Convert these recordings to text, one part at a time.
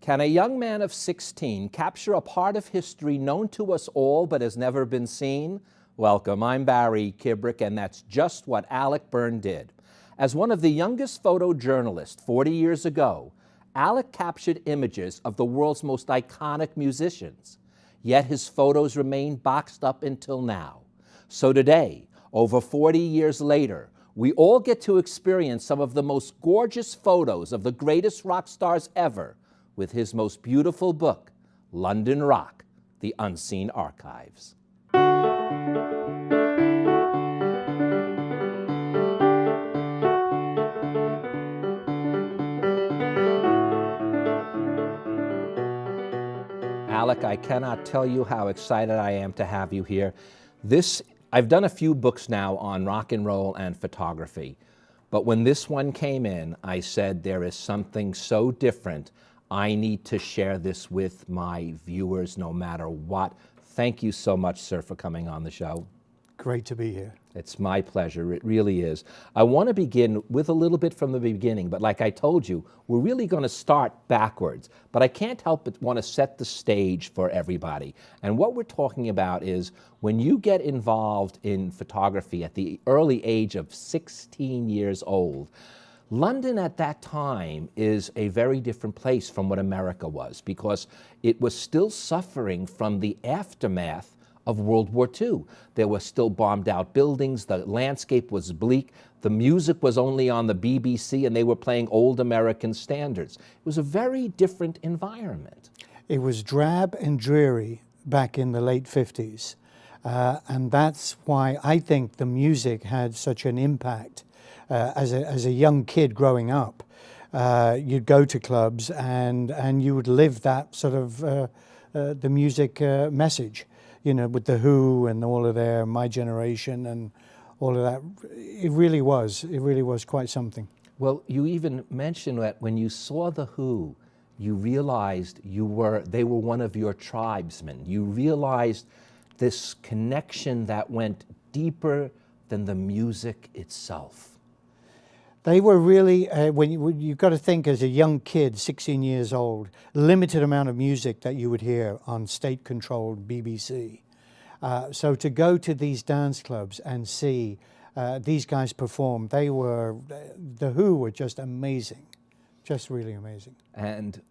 Can a young man of 16 capture a part of history known to us all but has never been seen? Welcome, I'm Barry Kibrick, and that's just what Alec Byrne did. As one of the youngest photojournalists 40 years ago, Alec captured images of the world's most iconic musicians. Yet his photos remain boxed up until now. So today, over 40 years later, we all get to experience some of the most gorgeous photos of the greatest rock stars ever with his most beautiful book, London Rock: The Unseen Archives. Alec, I cannot tell you how excited I am to have you here. I've done a few books now on rock and roll and photography, but when this one came in, I said there is something so different. I need to share this with my viewers no matter what. Thank you so much, sir, for coming on the show. Great to be here. It's my pleasure. It really is. I want to begin with a little bit from the beginning, but like I told you, we're really going to start backwards. But I can't help but want to set the stage for everybody. And what we're talking about is when you get involved in photography at the early age of 16 years old, London at that time is a very different place from what America was, because it was still suffering from the aftermath of World War II. There were still bombed out buildings, the landscape was bleak, the music was only on the BBC, and they were playing old American standards. It was a very different environment. It was drab and dreary back in the late 50s. And that's why I think the music had such an impact. As a young kid growing up, you'd go to clubs and you would live that sort of the music message, you know, with the Who and all of their My Generation and all of that. It really was quite something. Well, you even mentioned that when you saw the Who, you realized they were one of your tribesmen. You realized this connection that went deeper than the music itself. They were really, you've got to think as a young kid, 16 years old, limited amount of music that you would hear on state-controlled BBC. So to go to these dance clubs and see these guys perform, the Who were just amazing, just really amazing. And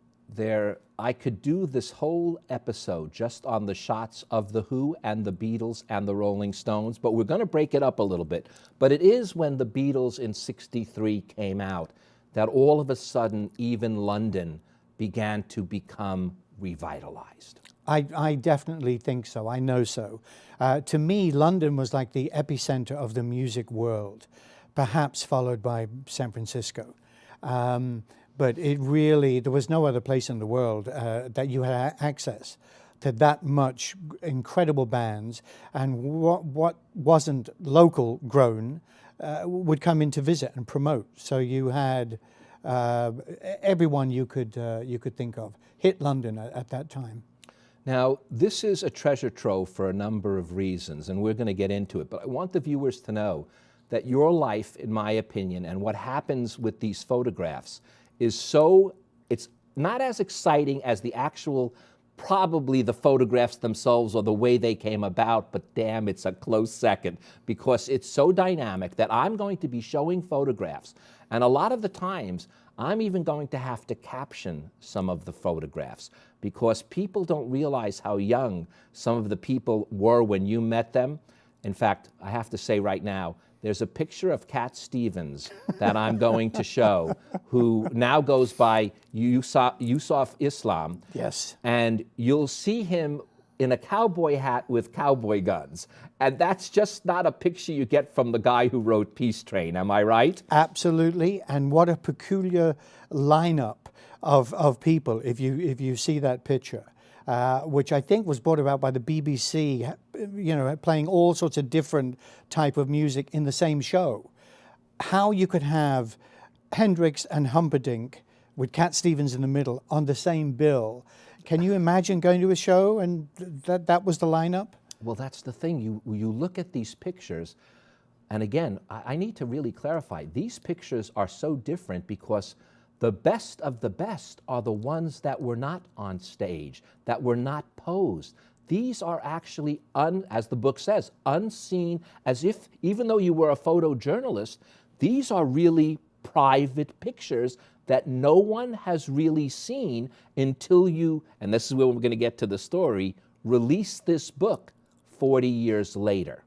I could do this whole episode just on the shots of the Who and the Beatles and the Rolling Stones, but we're going to break it up a little bit. But it is when the Beatles in '63 came out that all of a sudden even London began to become revitalized. I definitely think so. I know so. To me, London was like the epicenter of the music world, perhaps followed by San Francisco. But there was no other place in the world that you had access to that much incredible bands, and what wasn't local grown would come in to visit and promote. So you had everyone you could think of hit London at that time. Now, this is a treasure trove for a number of reasons, and we're going to get into it, but I want the viewers to know that your life, in my opinion, and what happens with these photographs it's not as exciting as the actual, probably the photographs themselves or the way they came about, but damn, it's a close second, because it's so dynamic that I'm going to be showing photographs. And a lot of the times, I'm even going to have to caption some of the photographs, because people don't realize how young some of the people were when you met them. In fact, I have to say right now, there's a picture of Cat Stevens that I'm going to show, who now goes by Yusuf Islam. Yes. And you'll see him in a cowboy hat with cowboy guns. And that's just not a picture you get from the guy who wrote Peace Train, am I right? Absolutely, and what a peculiar lineup of people if you see that picture. Which I think was brought about by the BBC, you know, playing all sorts of different type of music in the same show. How you could have Hendrix and Humperdinck with Cat Stevens in the middle on the same bill. Can you imagine going to a show and that was the lineup? Well, that's the thing. You look at these pictures, and again, I need to really clarify. These pictures are so different because The best of the best are the ones that were not on stage, that were not posed. These are actually, as the book says, unseen, as if, even though you were a photojournalist, these are really private pictures that no one has really seen until you, and this is where we're going to get to the story, release this book 40 years later.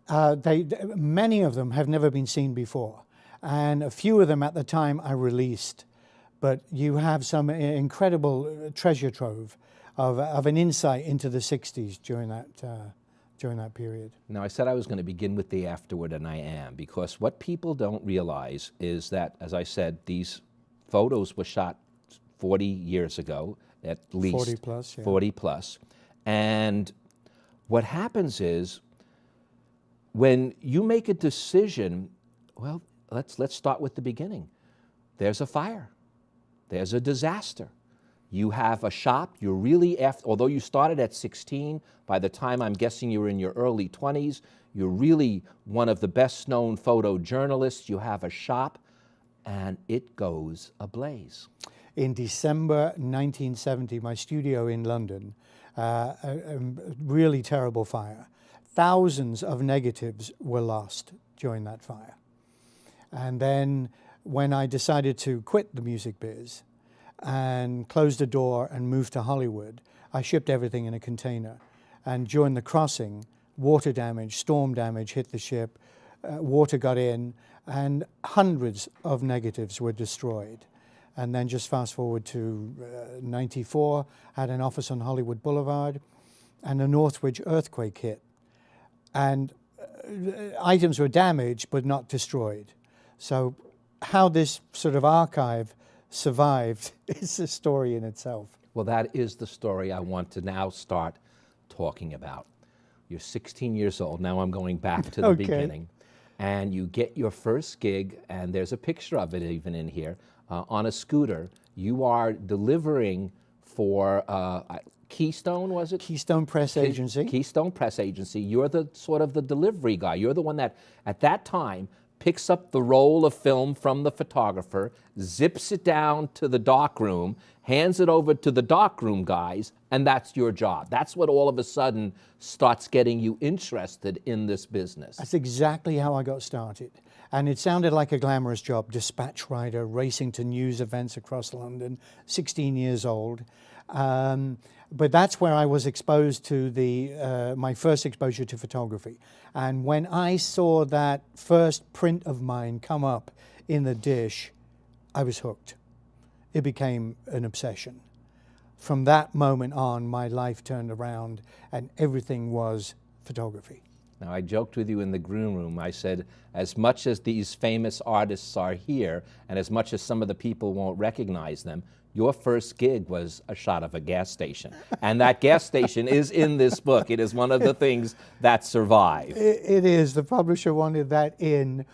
Many of them have never been seen before, and a few of them at the time I released. But you have some incredible treasure trove of an insight into the 60s during that period. Now, I said I was going to begin with the afterward, and I am, because what people don't realize is that, as I said, these photos were shot 40 years ago, at least. 40 plus, yeah. 40 plus. And what happens is, when you make a decision, well, let's start with the beginning. There's a fire. There's a disaster. You have a shop. You're really, although you started at 16, by the time I'm guessing you were in your early 20s, you're really one of the best known photojournalists. You have a shop, and it goes ablaze. In December 1970, my studio in London, a really terrible fire. Thousands of negatives were lost during that fire. And then when I decided to quit the music biz and close the door and move to Hollywood, I shipped everything in a container. And during the crossing, water damage, storm damage hit the ship, water got in, and hundreds of negatives were destroyed. And then just fast forward to 94, had an office on Hollywood Boulevard, and the Northridge earthquake hit. And items were damaged but not destroyed. So how this sort of archive survived is a story in itself. Well, that is the story I want to now start talking about. You're 16 years old. Now I'm going back to the Okay. beginning. And you get your first gig, and there's a picture of it even in here, on a scooter. You are delivering for Keystone, was it? Keystone Press Agency. Keystone Press Agency. You're the sort of the delivery guy. You're the one that, at that time, picks up the roll of film from the photographer, zips it down to the darkroom, hands it over to the darkroom guys, and that's your job. That's what all of a sudden starts getting you interested in this business. That's exactly how I got started. And it sounded like a glamorous job, dispatch rider, racing to news events across London, 16 years old. But that's where I was exposed to my first exposure to photography. And when I saw that first print of mine come up in the dish, I was hooked. It became an obsession. From that moment on, my life turned around and everything was photography. Now, I joked with you in the green room. I said, as much as these famous artists are here, and as much as some of the people won't recognize them, your first gig was a shot of a gas station. And that gas station is in this book. It is one of the things that survive. It is. The publisher wanted that in.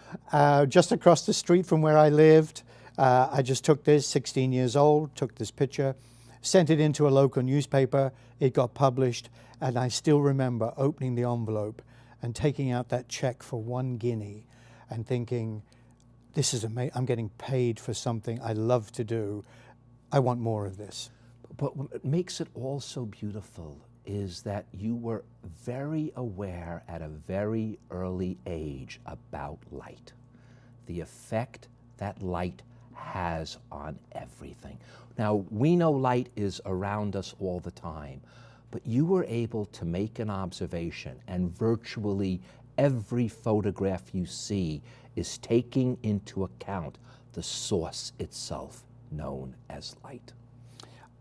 Just across the street from where I lived, I just took this, 16 years old, took this picture, sent it into a local newspaper. It got published, and I still remember opening the envelope and taking out that check for 1 guinea and thinking, this is amazing. I'm getting paid for something I love to do. I want more of this. But what makes it all so beautiful is that you were very aware at a very early age about light, the effect that light has on everything. Now, we know light is around us all the time, but you were able to make an observation, and virtually every photograph you see is taking into account the source itself, known as light.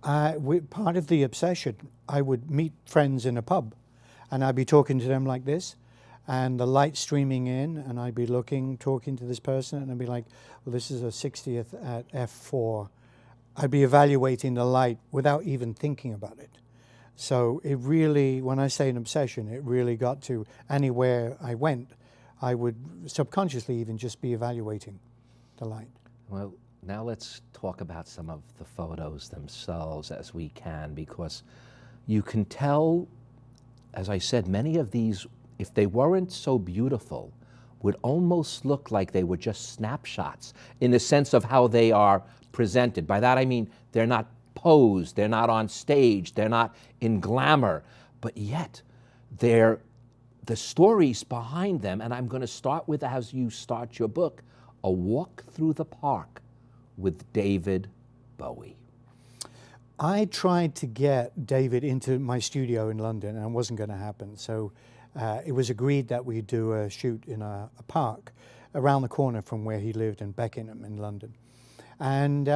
Part of the obsession, I would meet friends in a pub and I'd be talking to them like this, and the light streaming in, and I'd be looking, talking to this person, and I'd be like, well, this is a 60th at f4. I'd be evaluating the light without even thinking about it. So it really, when I say an obsession, it really got to anywhere I went, I would subconsciously even just be evaluating the light. Well, now let's talk about some of the photos themselves as we can, because you can tell, as I said, many of these, if they weren't so beautiful, would almost look like they were just snapshots in the sense of how they are presented. By that I mean they're not posed, they're not on stage, they're not in glamour, but yet they're the stories behind them. And I'm going to start with, as you start your book, A Walk Through the Park with David Bowie. I tried to get David into my studio in London, and it wasn't going to happen. So it was agreed that we'd do a shoot in a park around the corner from where he lived in Beck in London. And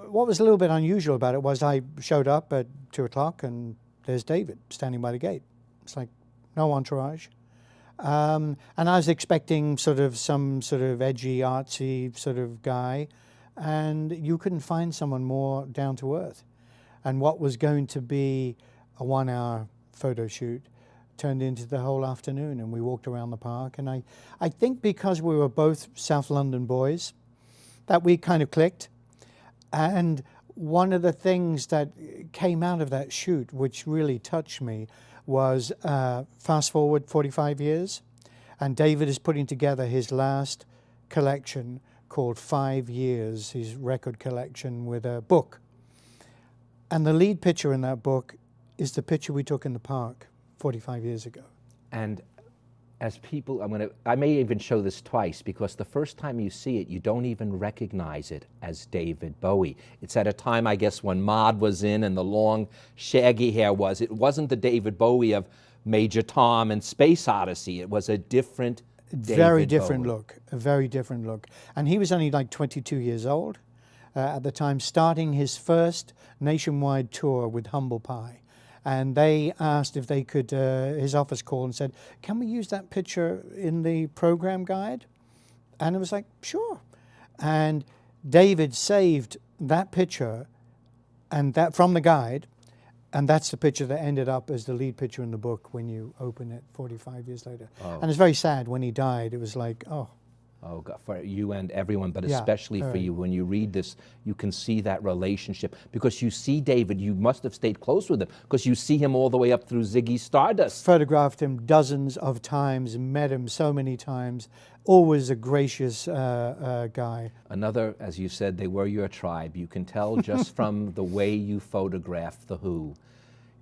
what was a little bit unusual about it was I showed up at 2 o'clock and there's David standing by the gate. It's like no entourage. And I was expecting some sort of edgy, artsy sort of guy, and you couldn't find someone more down to earth. And what was going to be a 1-hour photo shoot turned into the whole afternoon, and we walked around the park. And I think because we were both South London boys, that we kind of clicked. And one of the things that came out of that shoot, which really touched me, was fast forward 45 years, and David is putting together his last collection called 5 Years, his record collection, with a book. And the lead picture in that book is the picture we took in the park 45 years ago. And as people, I may even show this twice, because the first time you see it, you don't even recognize it as David Bowie. It's at a time, I guess, when mod was in and the long, shaggy hair was. It wasn't the David Bowie of Major Tom and Space Odyssey. It was a different Very different look, a very different look. And he was only like 22 years old at the time, starting his first nationwide tour with Humble Pie. And they asked if they could, his office called and said, can we use that picture in the program guide? And it was like, sure. And David saved that picture and that from the guide, and that's the picture that ended up as the lead picture in the book when you open it 45 years later. Oh. And it's very sad when he died. It was like, oh. Oh, God, for you and everyone, but Yeah, especially for you. When you read this, you can see that relationship, because you see David, you must have stayed close with him, because you see him all the way up through Ziggy Stardust. Photographed him dozens of times, met him so many times, always a gracious guy. Another, as you said, they were your tribe. You can tell just from the way you photograph The Who.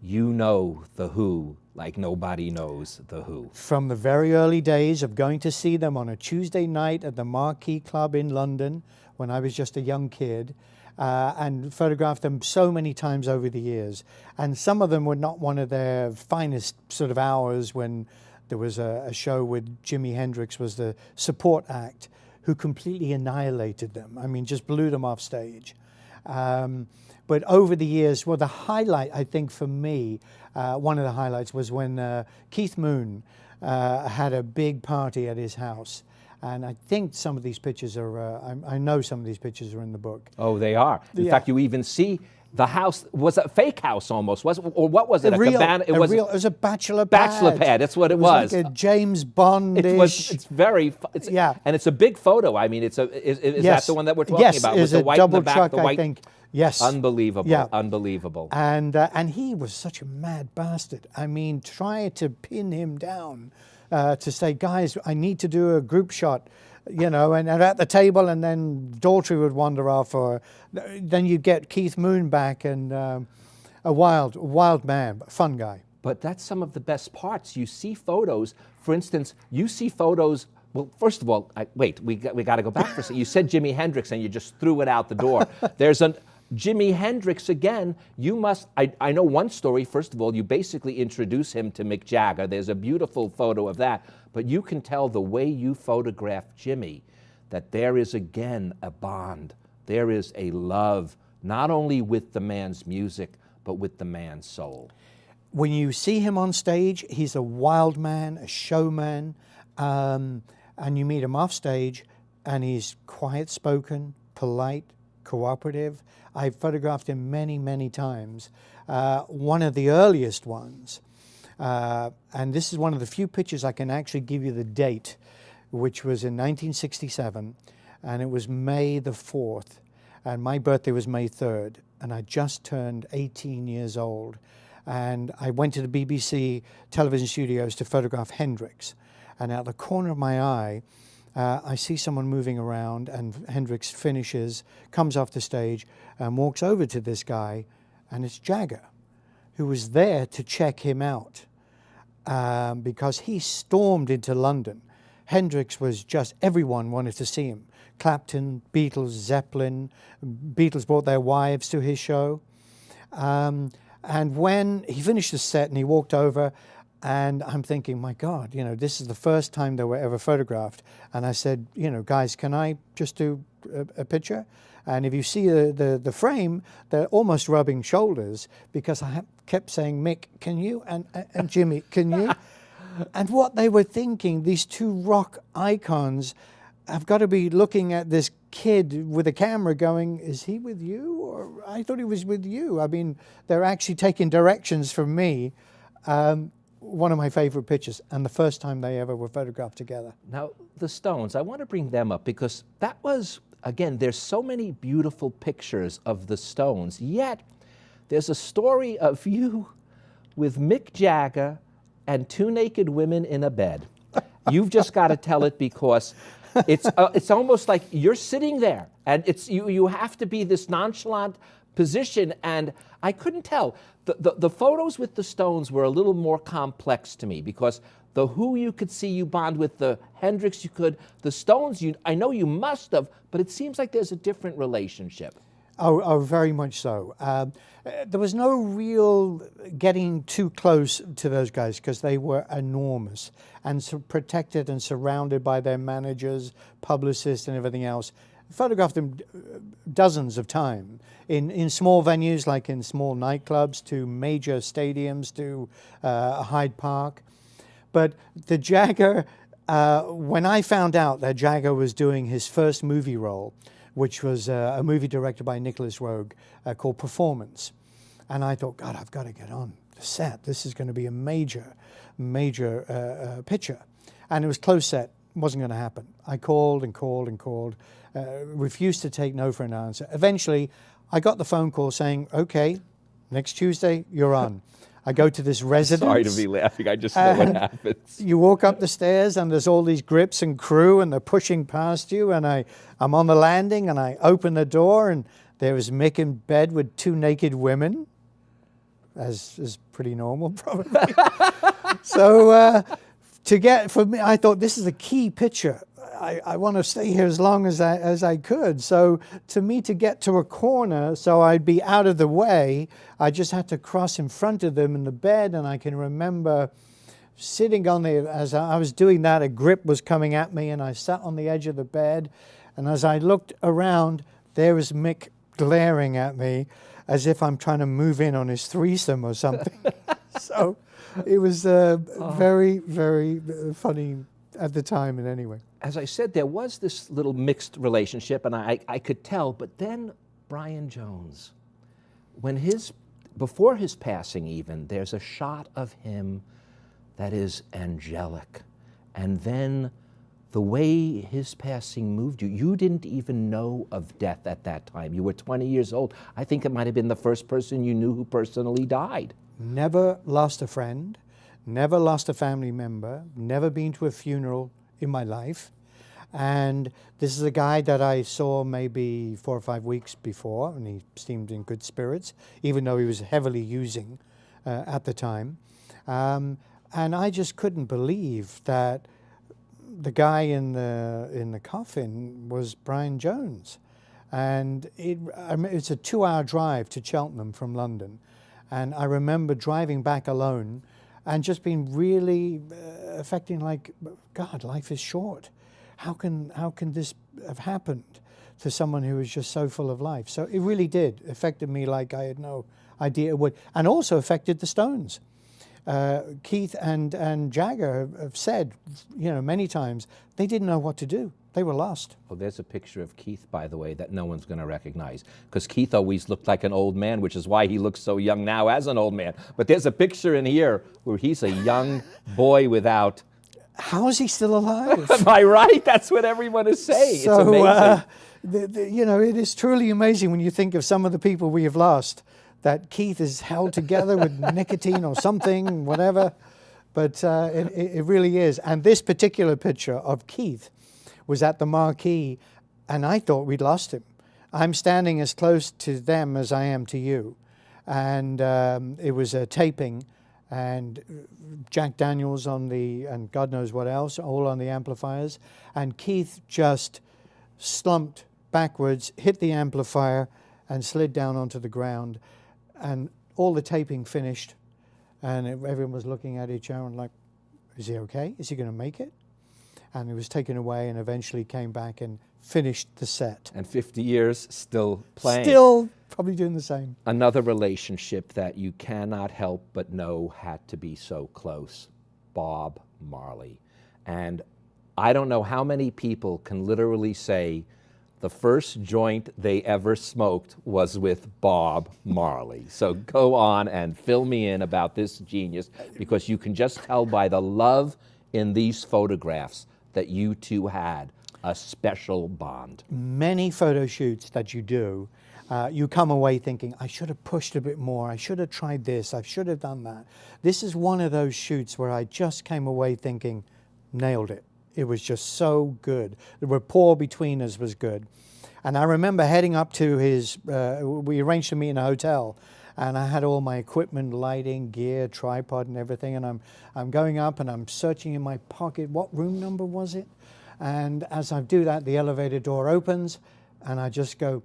You know The Who like nobody knows The Who. From the very early days of going to see them on a Tuesday night at the Marquee Club in London when I was just a young kid, and photographed them so many times over the years. And some of them were not one of their finest sort of hours, when there was a show with Jimi Hendrix was the support act, who completely annihilated them. I mean, just blew them off stage. But over the years, well, the highlight, I think, for me, one of the highlights was when Keith Moon had a big party at his house. And I think some of these pictures are, I know some of these pictures are in the book. Oh, they are. In fact, you even see the house was a fake house almost, was it? Or what was it? Cabana? It was a bachelor pad. Bachelor pad, that's what it was. Like a James Bond-ish. It's very, yeah. And it's a big photo. I mean, is yes. that the one that we're talking about? Yes, with the white in the back, truck, the white. I think. Yes. Unbelievable, yeah. Unbelievable. And he was such a mad bastard. I mean, try to pin him down to say, guys, I need to do a group shot, you know, and at the table, and then Daltrey would wander off, or then you'd get Keith Moon back, and a wild man, fun guy. But that's some of the best parts. You see photos, for instance, you see photos. Well, first of all, we got to go back for a second. You said Jimi Hendrix, and you just threw it out the door. There's Jimi Hendrix again. You must, I know one story. First of all, you basically introduce him to Mick Jagger. There's a beautiful photo of that. But you can tell the way you photograph Jimmy that there is again a bond. There is a love, not only with the man's music, but with the man's soul. When you see him on stage, he's a wild man, a showman. And you meet him off stage, and he's quiet-spoken, polite, cooperative. I've photographed him many, many times. One of the earliest ones, and this is one of the few pictures I can actually give you the date, which was in 1967, and it was May the 4th, and my birthday was May 3rd, and I just turned 18 years old. And I went to the BBC television studios to photograph Hendrix. and out the corner of my eye, I see someone moving around, and Hendrix finishes, comes off the stage, and walks over to this guy, and it's Jagger, who was there to check him out, because he stormed into London. Hendrix was just, everyone wanted to see him. Clapton, Beatles, Zeppelin, Beatles brought their wives to his show. And when he finished the set and he walked over, and I'm thinking, my God, you know, this is the first time they were ever photographed. And I said, you know, guys, can I just do a picture? And if you see the frame, they're almost rubbing shoulders, because I kept saying, Mick, can you? And Jimmy, can you? And what they were thinking, these two rock icons have got to be looking at this kid with a camera going, is he with you? Or I thought he was with you. I mean, they're actually taking directions from me. One of my favorite pictures, and the first time they ever were photographed together. Now, the Stones, I want to bring them up, because that was, again, there's so many beautiful pictures of the Stones, yet there's a story of you with Mick Jagger and two naked women in a bed. You've just got to tell it, because it's almost like you're sitting there, and you have to be this nonchalant position, and I couldn't tell. The photos with the Stones were a little more complex to me, because the Who you could see you bond with, the Hendrix you could, the Stones I know you must have, but it seems like there's a different relationship. Oh, very much so. There was no real getting too close to those guys, because they were enormous and protected and surrounded by their managers, publicists, and everything else. Photographed them dozens of times in small venues, like in small nightclubs, to major stadiums, to Hyde Park. But the Jagger, when I found out that Jagger was doing his first movie role, which was a movie directed by Nicholas Roeg called Performance, and I thought, God, I've got to get on the set. This is going to be a major picture. And it was close set. Wasn't going to happen. I called and called and called, refused to take no for an answer. Eventually, I got the phone call saying, okay, next Tuesday, you're on. I go to this residence. Sorry to be laughing, I just know what happens. You walk up the stairs, and there's all these grips and crew, and they're pushing past you, and I'm on the landing, and I open the door, and there was Mick in bed with two naked women, as is pretty normal, probably. So for me, I thought, this is a key picture. I want to stay here as long as I could. So to me, to get to a corner so I'd be out of the way, I just had to cross in front of them in the bed. And I can remember sitting on as I was doing that, a grip was coming at me, and I sat on the edge of the bed. And as I looked around, there was Mick glaring at me as if I'm trying to move in on his threesome or something. So it was very, very funny at the time, in any way. As I said, there was this little mixed relationship, and I could tell, but then Brian Jones, before his passing even, there's a shot of him that is angelic. And then the way his passing moved you, you didn't even know of death at that time. You were 20 years old. I think it might have been the first person you knew who personally died. Never lost a friend, never lost a family member, never been to a funeral in my life. And this is a guy that I saw maybe 4 or 5 weeks before, and he seemed in good spirits, even though he was heavily using at the time. And I just couldn't believe that the guy in the coffin was Brian Jones. And it's a 2-hour drive to Cheltenham from London. And I remember driving back alone and just being really affecting, like, God, life is short. How can this have happened to someone who was just so full of life? So it really did affected me like I had no idea it would, and also affected the Stones. Keith and Jagger have said, many times, they didn't know what to do. They were lost. Well, there's a picture of Keith, by the way, that no one's going to recognize, because Keith always looked like an old man, which is why he looks so young now as an old man. But there's a picture in here where he's a young boy without... How is he still alive? Am I right? That's what everyone is saying. So, it's amazing. It is truly amazing when you think of some of the people we have lost, that Keith is held together with nicotine or something, whatever. But it really is. And this particular picture of Keith was at the marquee, and I thought we'd lost him. I'm standing as close to them as I am to you. And it was a taping, and Jack Daniels on the, and God knows what else, all on the amplifiers. And Keith just slumped backwards, hit the amplifier, and slid down onto the ground. And all the taping finished, and everyone was looking at each other and like, is he okay? Is he going to make it? And he was taken away and eventually came back and finished the set. And 50 years, still playing. Still probably doing the same. Another relationship that you cannot help but know had to be so close, Bob Marley. And I don't know how many people can literally say the first joint they ever smoked was with Bob Marley. So go on and fill me in about this genius, because you can just tell by the love in these photographs that you two had a special bond. Many photo shoots that you do, you come away thinking, I should have pushed a bit more, I should have tried this, I should have done that. This is one of those shoots where I just came away thinking, nailed it. It was just so good. The rapport between us was good. And I remember heading up to his, we arranged to meet in a hotel, and I had all my equipment, lighting, gear, tripod and everything, and I'm going up and I'm searching in my pocket, what room number was it? And as I do that, the elevator door opens, and I just go,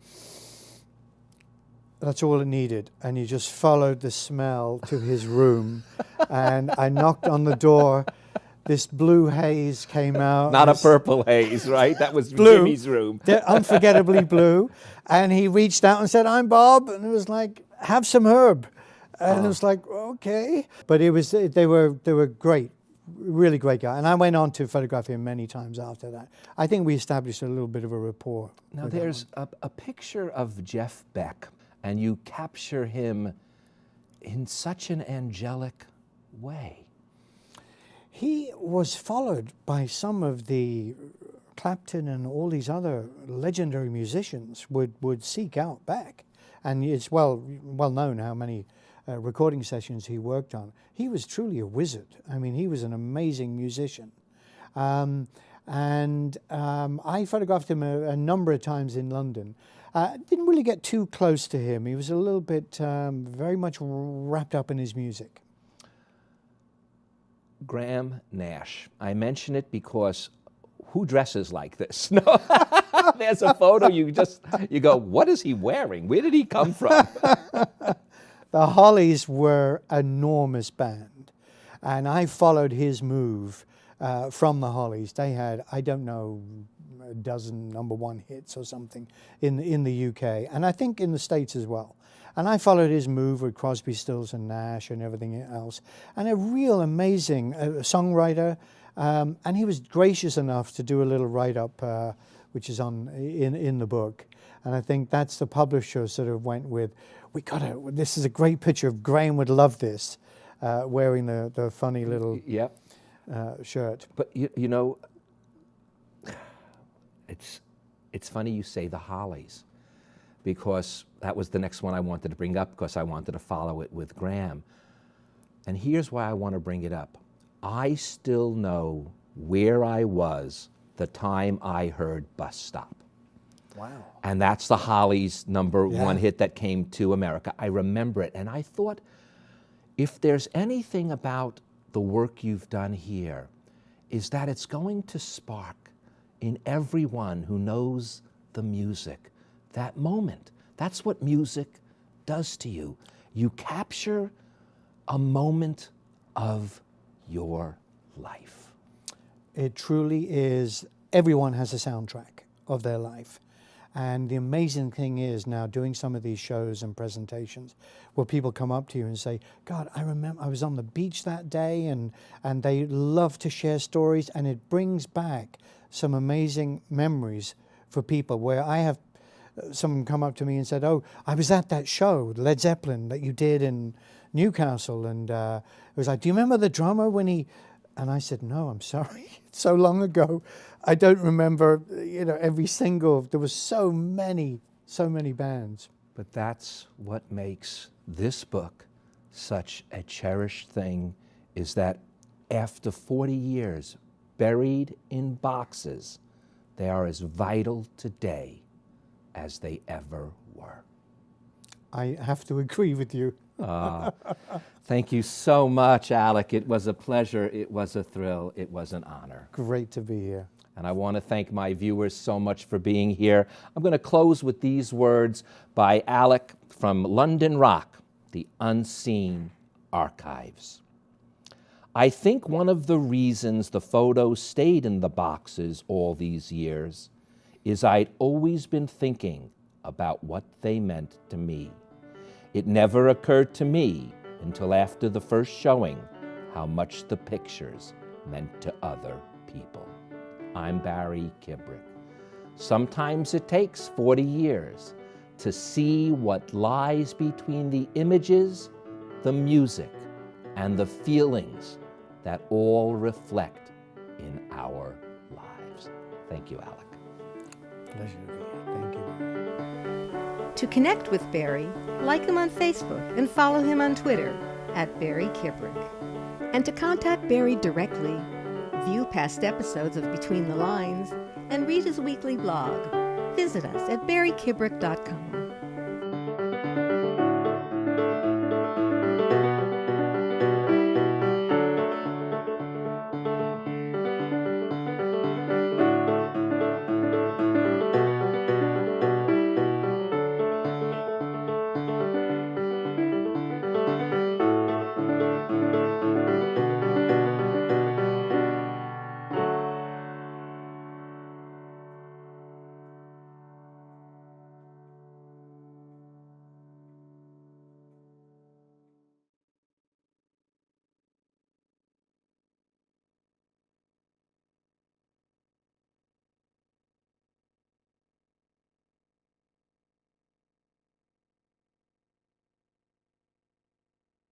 that's all it needed. And he just followed the smell to his room, and I knocked on the door. This blue haze came out. Not a purple haze, right? That was blue, Jimmy's room. Unforgettably blue. And he reached out and said, I'm Bob. And it was like, have some herb. And it was like, okay. But it was, they were great, really great guy. And I went on to photograph him many times after that. I think we established a little bit of a rapport. Now there's a picture of Jeff Beck, and you capture him in such an angelic way. He was followed by some of the Clapton and all these other legendary musicians would seek out Beck. And it's well known how many recording sessions he worked on. He was truly a wizard. I mean, he was an amazing musician. I photographed him a number of times in London. Didn't really get too close to him. He was a little bit very much wrapped up in his music. Graham Nash. I mention it because who dresses like this? No, there's a photo, you go, what is he wearing? Where did he come from? The Hollies were an enormous band, and I followed his move from the Hollies. They had, I don't know, a dozen #1 hits or something in the UK, and I think in the States as well. And I followed his move with Crosby, Stills and Nash and everything else. And a real amazing songwriter. And he was gracious enough to do a little write-up, which is in the book. And I think that's the publisher sort of went with, this is a great picture of Graham would love this, wearing the funny little yep. Shirt. But you know, it's funny you say the Hollies, because that was the next one I wanted to bring up, because I wanted to follow it with Graham. And here's why I want to bring it up. I still know where I was the time I heard Bus Stop. Wow. And that's the Hollies' #1 hit that came to America. I remember it, and I thought, if there's anything about the work you've done here, is that it's going to spark in everyone who knows the music that moment. That's what music does to you. You capture a moment of your life. It truly is. Everyone has a soundtrack of their life. And the amazing thing is now doing some of these shows and presentations where people come up to you and say, God, I remember I was on the beach that day, and they love to share stories, and it brings back some amazing memories for people where I have someone come up to me and said, oh, I was at that show, Led Zeppelin, that you did in Newcastle, and it was like, do you remember the drummer when he... And I said, no, I'm sorry. It's so long ago. I don't remember, every single, there was so many bands. But that's what makes this book such a cherished thing, is that after 40 years, buried in boxes, they are as vital today as they ever were. I have to agree with you. Thank you so much, Alec. It was a pleasure. It was a thrill. It was an honor. Great to be here. And I want to thank my viewers so much for being here. I'm going to close with these words by Alec from London Rock, The Unseen Archives. I think one of the reasons the photos stayed in the boxes all these years is I'd always been thinking about what they meant to me. It never occurred to me until after the first showing how much the pictures meant to other people. I'm Barry Kibrick. Sometimes it takes 40 years to see what lies between the images, the music, and the feelings that all reflect in our lives. Thank you, Alec. Pleasure to be here. Thank you. To connect with Barry, like him on Facebook and follow him on Twitter @Barry Kibrick. And to contact Barry directly, view past episodes of Between the Lines, and read his weekly blog, visit us at barrykibrick.com.